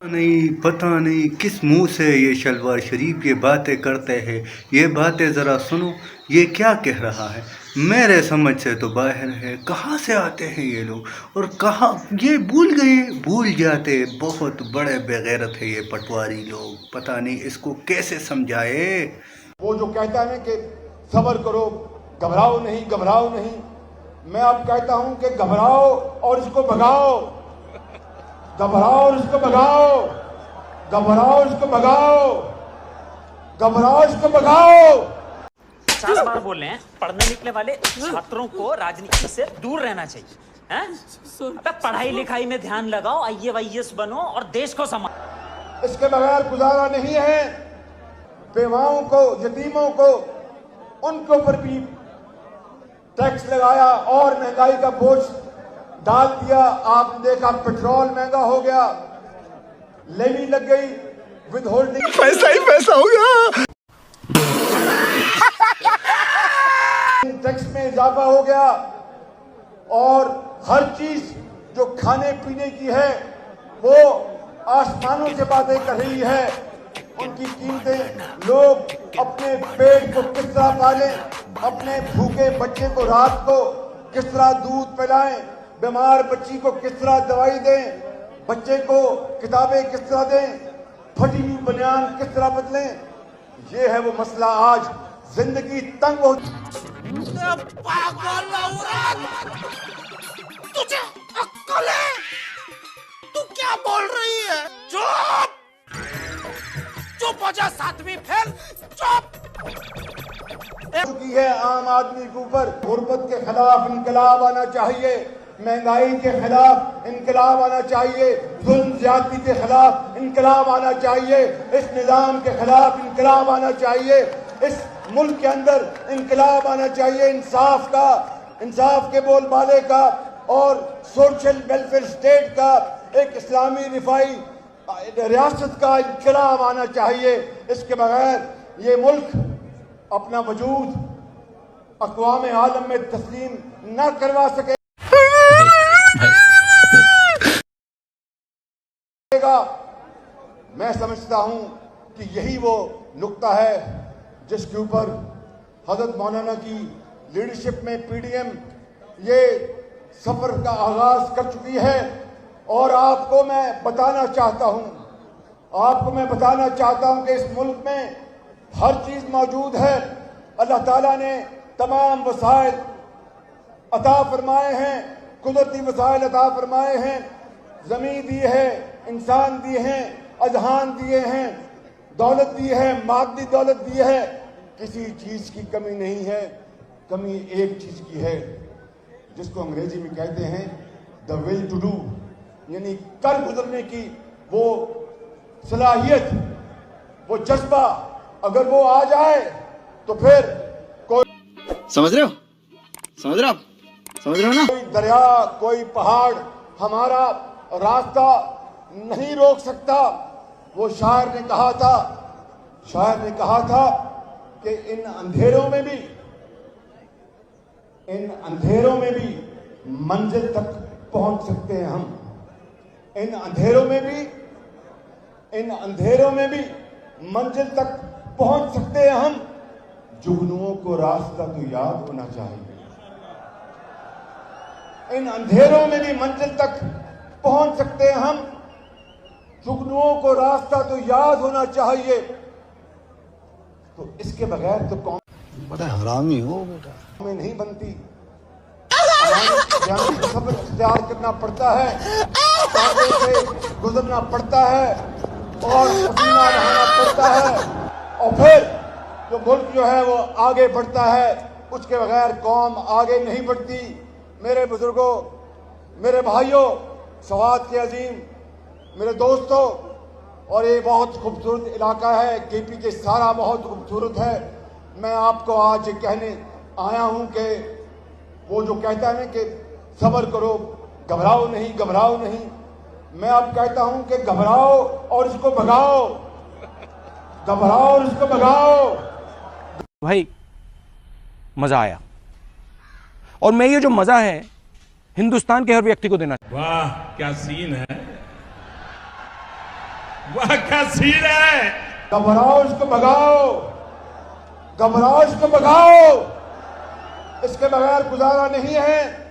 नहीं, पता नहीं किस मुंह से ये शलवार शरीफ ये बातें करते हैं। ये बातें ज़रा सुनो, ये क्या कह रहा है। मेरे समझ से तो बाहर है। कहाँ से आते हैं ये लोग और कहाँ ये भूल जाते। बहुत बड़े बेगैरत है ये पटवारी लोग, पता नहीं इसको कैसे समझाए। वो जो कहता है ना कि सब्र करो, घबराओ नहीं, मैं अब कहता हूं कि घबराओ और इसको भगाओ, घबराओ और इसको भगाओ, घबराओ इसको भगाओ, घबराओ इसको भगाओ। 50 बार बोल रहे हैं, पढ़ने निकले वाले छात्रों को राजनीति से दूर रहना चाहिए हैं? अबे पढ़ाई लिखाई में ध्यान लगाओ, IAS बनो और देश को संभालो। इसके बगैर गुजारा नहीं है। बेवाओं को, यतीमों को, उनके ऊपर भी टैक्स लगाया और महंगाई का बोझ डाल दिया। आपने देखा पेट्रोल महंगा हो गया, लेवी लग गई, विद होल्डिंग पैसा ही पैसा हो गया, टैक्स में इजाफा हो गया और हर चीज जो खाने पीने की है वो आसमानों से बातें कर रही है। उनकी कीमतें, लोग अपने पेट को किस तरह पालें, अपने भूखे बच्चे को रात को किस तरह दूध पिलाएं, बीमार बच्ची को किस तरह दवाई दें, बच्चे को किताबें किस तरह दें, फटी हुई बनियान किस तरह बदलें। ये है वो मसला। आज जिंदगी तंग हो। पागल औरत, तुझे अक्ल है? तू क्या बोल रही है? चुप चुप हो जा, 7वीं फेल, चुप। की है आम आदमी के ऊपर। गुर्बत के खिलाफ इनकलाब आना चाहिए, महंगाई के खिलाफ इनकलाब आना चाहिए, जुल्म ज्यादती के खिलाफ इनकलाब आना चाहिए, इस निजाम के खिलाफ इनकलाब आना चाहिए, इस मुल्क के अंदर इनकलाब आना चाहिए। इंसाफ का, इंसाफ के बोलबाले का और सोशल वेलफेयर स्टेट का, एक इस्लामी रिफाई रियासत का इनकलाब आना चाहिए। इसके बगैर ये मुल्क अपना वजूद अक़वाम आलम में तस्लीम न करवा सके। मैं समझता हूं कि यही वो नुक्ता है जिसके ऊपर हज़रत मौलाना की लीडरशिप में PDM ये सफर का आगाज कर चुकी है। और आपको मैं बताना चाहता हूं कि इस मुल्क में हर चीज मौजूद है। अल्लाह ताला ने तमाम वसाइल अता फरमाए हैं, कुदरती वसाइल अता फरमाए हैं, जमीन दी है, इंसान दिए हैं, अजहान दिए हैं, दौलत दी है, मादी दौलत दी है। किसी चीज की कमी नहीं है। कमी एक चीज की है जिसको अंग्रेजी में कहते हैं द विल टू डू, यानी कर गुजरने की वो सलाहियत, वो जज्बा। अगर वो आ जाए तो फिर समझ रहे हो ना? कोई दरिया, कोई पहाड़ हमारा रास्ता नहीं रोक सकता। वो शायर ने कहा था कि इन अंधेरों में भी मंजिल तक पहुंच सकते हैं हम। इन अंधेरों में भी मंजिल तक पहुंच सकते हैं हम। जुगनुओं को रास्ता तो याद होना चाहिए। इन अंधेरों में भी मंजिल तक पहुंच सकते हैं हम। जुगनुओं को रास्ता तो याद होना चाहिए। तो इसके बगैर तो कौन बड़ा हरामी हो बेटा, में नहीं बनती। सब्र इख्तियार करना पड़ता है, कांटे से गुजरना पड़ता है और पसीना बहाना पड़ता है। और फिर जो मुल्क जो है वो आगे बढ़ता है, उसके बगैर कौम आगे नहीं बढ़ती। मेरे बुजुर्गों, मेरे भाइयों, सवात के अजीम, मेरे दोस्तों, और ये बहुत खूबसूरत इलाका है। KP के सारा बहुत खूबसूरत है। मैं आपको आज कहने आया हूं कि वो जो कहता है ना कि सब्र करो, घबराओ नहीं, मैं अब कहता हूं कि घबराओ और इसको भगाओ, घबराओ और इसको भगाओ। भाई मजा आया, और मैं ये जो मजा है हिंदुस्तान के हर व्यक्ति को देना। वाह क्या सीन है। वाह क्या सीन है। घबराओ इसको भगाओ, घबराओ इसको भगाओ, इसके बगैर गुजारा नहीं है।